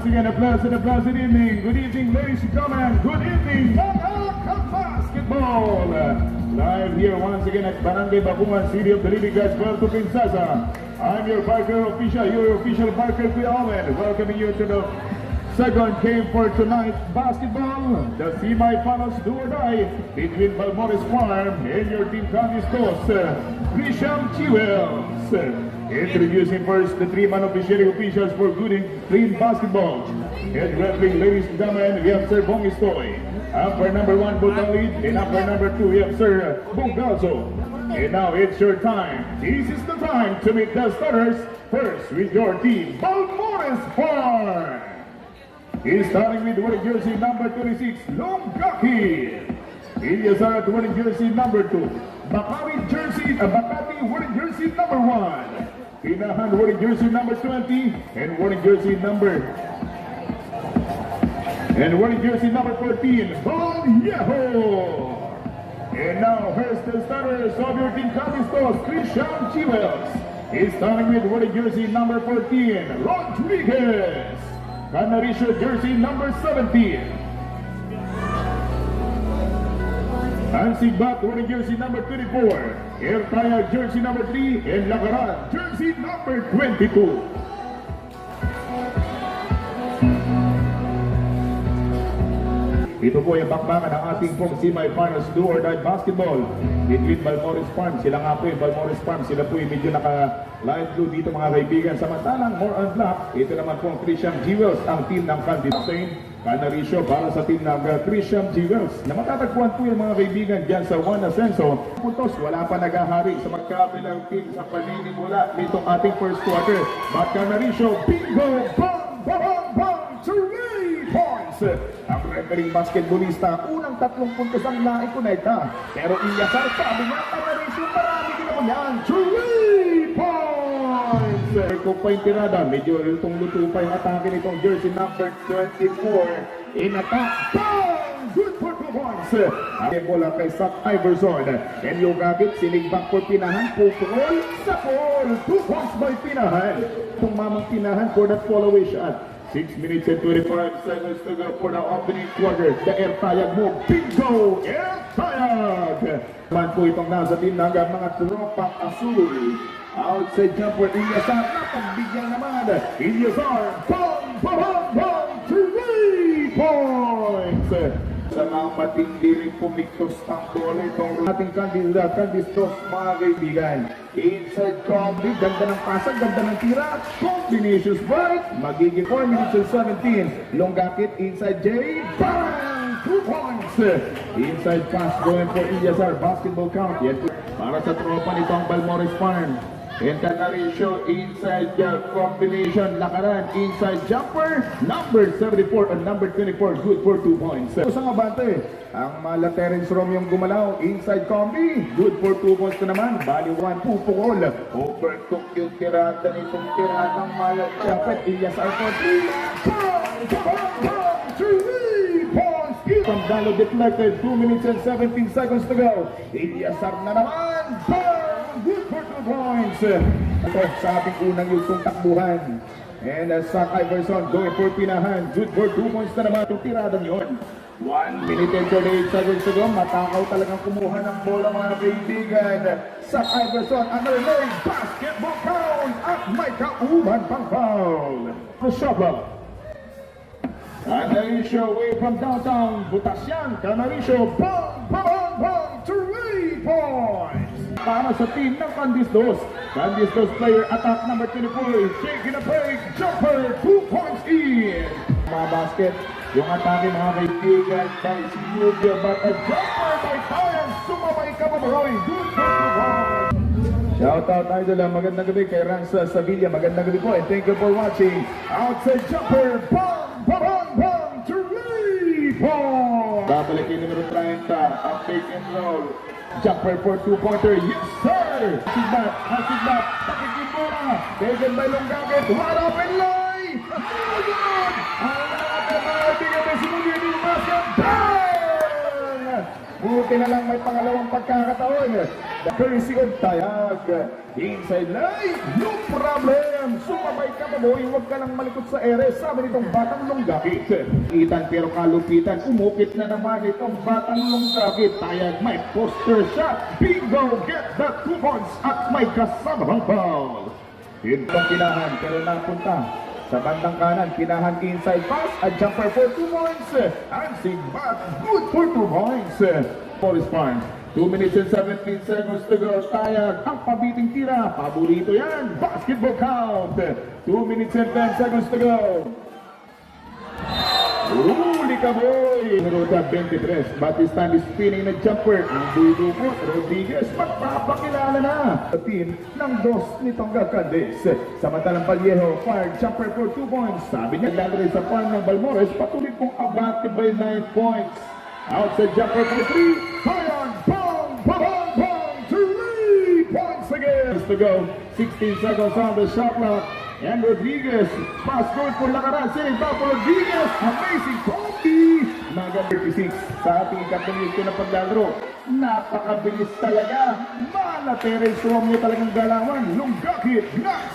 Once again, a pleasant evening. Good evening, ladies and gentlemen. Good evening, mga basketball. Live here once again at Barangay Bakungan, City of the Libigas, Puerto Princesa. I'm your Parker official, your official Parker Kuya Owen, welcoming you to the second game for tonight basketball. The semi-finals do or die between Balmores Farm and your team Candistos, Christian Chiwels. Introducing first the three-man officiating officials for good and clean basketball. Head referee, ladies and gentlemen, we have Sir Bong Istoy. Umpire number 1, Botalid, and umpire number 2, we have Sir Bong Galzo. And now it's your time. This is the time to meet the starters. First with your team, Balmores Farm. He's starting with wearing jersey number 26, Longaki. Ilyasar at wearing jersey number 2. Bakati wearing jersey number 1. Pinahan wearing jersey number 20 and wearing jersey number 14, Vallejo. And now here's the starters of your team Candistos, Christian Chiwels. He's starting with wearing jersey number 14, Rodriguez. Canarisio jersey number 17. Ansigbat wearing jersey number 24. Ertaya jersey number 3. And Lagaran jersey number 22. Ito po yung bakbakan ng ating pong semi-finals do or die basketball between Balmores Farm. Sila nga po yung Balmores Farm. Sila po yung medyo naka-light blue dito mga kaibigan. Samantalang more on black, ito naman po ang Christian Jewels, ang team ng Candistos. Canarisio para sa team ng Christian Jewels. Na matatagpuan po yung mga kaibigan dyan sa Juan Ascenso. Puntos, wala pa nagahari sa magkabilang team sa paninimula nitong ating first quarter. But Canarisio, bingo! Bang! Bang! Bang! 3 points! Ang referee basketballista, unang 3 puntos ang naikonekta. Pero Ilyasar, sabi niya, Canarisio, marami din ako yan. 3 points! Kung pa yung tirada, medyo lutong-luto pa yung atake nitong jersey number 24. In attack, bang! Good for 2 points! Ang bola kay Zach Iverson. And yung gagit, sinig back for Pinahan, pupol sa ball. 2 points by Pinahan. Tumamang Pinahan for that follow-away shot. 6 minutes and 25 seconds to go for the opening quarter. The Ertayag move. Bingo! Ertayag! Man po itong nasa team ng mga tropang asul. Outside jumper, Ilyasar. Napagbigyan naman. Ilyasar. Bang! Bang! Bang! 3 points! Sa mga matindi rin pumiktos ng bola itong ating Candistos mga kaibigan. Inside Combi, ganda ng pasag, ganda ng tira. Combinations right. Magiging 4 minutes and 17. Longakit, inside J. Bang! 2 points! Inside pass going for Ilyasar. Basketball count. Yes. Para sa tropa nito ang Balmores Farm. And Canarisio, inside combination, Lakaran, inside jumper, number 74 and number 24, good for 2 points. Sa abante, ang mala Terence Romeo gumalaw, inside combi, good for 2 points na naman, bali 1, pupukol, overcook yung tirada nitong tiradang mala Chapet, Ilyasar for 3, 3 points, from Dalo deflected, 2 minutes and 17 seconds to go, Ilyasar na naman, good for 2 points. Ito sa ating unang yugtong takbuhan. And Zach Iverson going for Pinahan. Good for 2 points na naman itong tiradang yun. 1 minute and 38 seconds to go. Matakaw talagang kumuha ng bola mga kaibigan. Zach Iverson, another leg, basketball count. At may kauman pang foul. The shot up. Canarisio away from downtown. Butas yan. Canarisio, bang, bang, bang, 3 points. Para sa team ng Candistos. Candistos player attack number 24. Shaking a break. Jumper. 2 points in. Mga basket. Yung atake mga kaibigan by si Rubio. But a jumper by Tyrant. Sumabay ka Roy. Good for 2 points. Shout out idol. Magandang gabi kay Ransa Sevilla. Magandang gabi po and thank you for watching. Outside jumper. Bang! Bang! Bang! 3 points. Babalikin numero 30. Ang pick and roll. Jumper for 2-pointer, yes sir! Hasigbat, pakikibura, taken by Longakit, wide open line! Good! Ang natin mga tingin na sinugin yung basket, bang! Buti na lang may pangalawang pagkakataon. The courtesy of Tayag. Inside line, no problem. Sumabay ka, baboy. Huwag ka lang malikot sa ere. Sabi nitong batang lunggakit. Itan pero kalupitan. Umupit na naman itong batang lunggakit. Tayag may poster shot. Bingo! Get that 2 points at may kasamang foul. Itong pinahan pero napunta sa bandang kanan, pinahan inside pass, a jumper for 2 points, and Sigbat, good for 2 points. Morris Farm, 2 minutes and 17 seconds to go. Tayag, ang pabiting tira, paborito yan, basketball count. 2 minutes and 10 seconds to go. Huli ka boy! Minuta 23, Batista is spinning na jumper. Ang dudukot, Rodriguez, magpapakilala na. Sa team ng dos nitong Gagandis. Samantalang Vallejo, fire jumper for 2 points. Sabi niya, lalo rin sa farm ng Balmores, patuloy pong abante by 9 points. Outside jumper for 3, Zion, bang, bang, bang, 3 points again. To go, 16 seconds on the shot clock. And Rodriguez, pass good for Lakaran, sitting back for Rodriguez, amazing combi! Naga 36 sa ating ikatumito na paglalaro. Napakabilis talaga. Malateres Romeo talagang galawan. Lunggakit,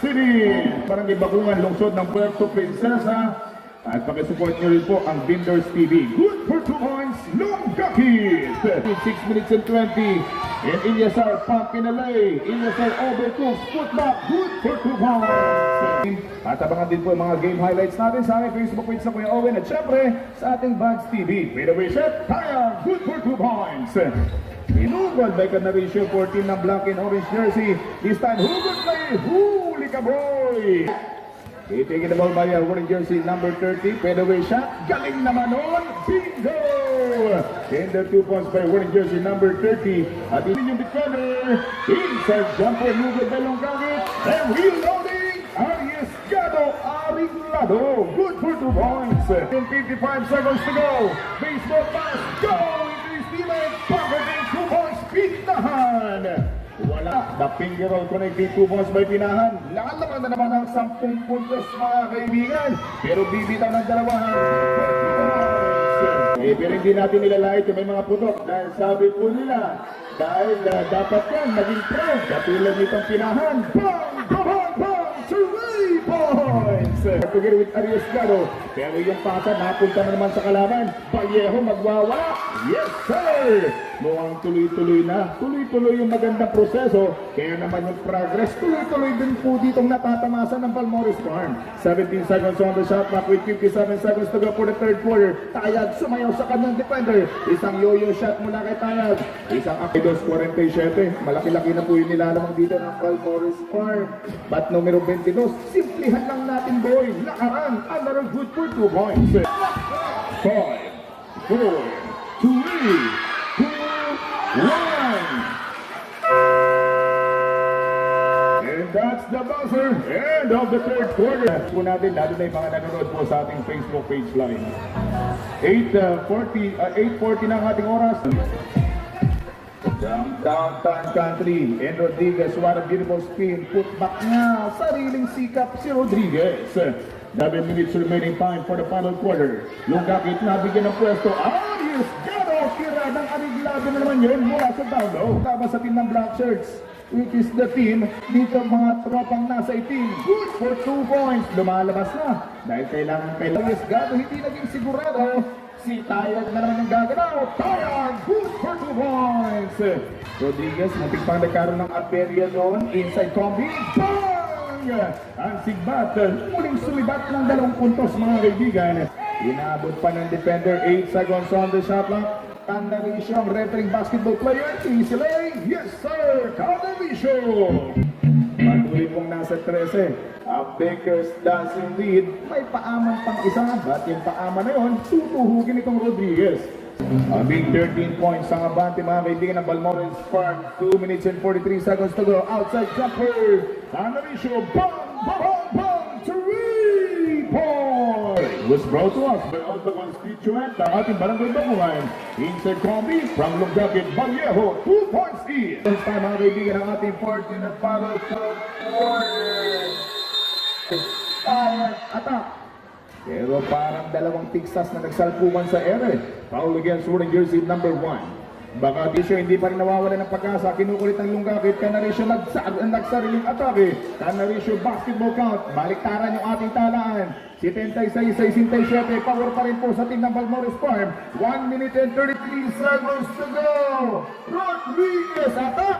City. Parang ibagungan lungsod ng Puerto Princesa. At pakisupport nyo rin po ang Binders TV. Good for 2 points, Lunggakit. 6 minutes and 20. And Ilyasar, pump in a lay. Ilyasar overcooks, putback, good for 2 points. At abangan din po mga game highlights natin sa aking Facebook page sa Kuya Owen at syempre sa ating Bags TV. Fadeaway shot, Tayag, good for 2 points. Inugod by Canarisio, 14 ng black and orange jersey. This time, hugod play, huli ka boy! Taking the ball by orange jersey number 30, fadeaway shot, galing naman nun, bingo! And the 2 points by orange jersey number 30. At yun yung defender, inside jumper, hugod by Lunggakit, and reloading! Arriesgado, Arreglado, good for 2 points. In 55 seconds to go. Baseball pass, go! Into his teammate, pocketing 2 points, Pinahan. Wala, the finger roll connecting 2 points by Pinahan. Nakalaman na naman ang 10 puntos mga kaibigan. Pero bibitaw ng dalawahan. Pero hindi natin nilalait yung may mga putok. Dahil sabi po nila, dahil dapat yan maging proud. Katulad nitong Pinahan. Bang! Bang! Bang! 3 points! Together with Arriesgado. Pero yung pasa napunta na naman sa kalaban. Vallejo magwawala. Yes sir! Mukhang tuloy-tuloy na. Tuloy-tuloy yung magandang proseso. Kaya naman yung progress, tuloy-tuloy din po ditong natatamasa ng Balmores Farm. 17 seconds on the shot clock with 57 seconds to go for the third quarter. Tayag sumayaw sa kanyang defender. Isang yo-yo shot mula kay Tayag. Isang Akidos 47. Malaki-laki na po yung nilalamang dito ng Balmores Farm. But numero 22, simplihan lang natin boy. Lakaran, another good for 2 points. 5, 4, 3, 2, 1. And that's the buzzer. End of the third quarter. Po natin, lalo na yung mga nanonood po sa ating Facebook page line. 8:40 na ang ating oras. Downtown country. And Rodriguez, what a beautiful spin. Put back niya. Sariling sikap si Rodriguez. 7 minutes remaining time for the final quarter. Lunggakit na bigyan ng pwesto. Arriesgado! Tira ng Arreglado na naman yun mula sa down low. Tama sa team ng Black Shirts, which is the team dito mga tropang nasa itim. Good for 2 points. Lumalabas na. Dahil kailangan Arriesgado, hindi naging sigurado. Si Tayag na naman yung gagalaw. Tayag! Good for 2 points. Rodriguez, nating pang nagkaroon ng aperya noon. Inside combi. Bang! Ang Sigbat, muling sumibat ng 2 puntos mga kaibigan. Inabot pa ng defender, 8 seconds on the shot clock. Canarisio, ang refereeing basketball player. Easy lay. Yes sir, Canarisio. Patuloy pong nasa 13. Ang Bakers dancing lead. May paaman pang isa. At yung paaman na yun, tutuhugin itong Rodriguez. Big 13 points ang abante mga kaibigan ng Balmores Farm. 2 minutes and 43 seconds to go. Outside jumper. Canarisio, bang, bang, bang, 3 points. Was brought to us by all the constituent ng ating barangay Bakuhan. Inside combi from Lunggakit, Vallejo, 2 points each. This time mga kaibigan ng ating 14 at follow third quarter. Tayag attack. Pero parang 2 tiksas na nagsalpuman sa ere. Foul against wearing jersey number 1. Baka Bisyo hindi pa rin nawawala ng pag-asa. Kinukulit ng Lunggakit. Canarisio nagsariling atake. Canarisio basketball count. Baliktaran yung ating talaan. 76-67. Power pa rin po sa team ng Balmores Farm. 1 minute and 33 seconds to go. Rodriguez attack.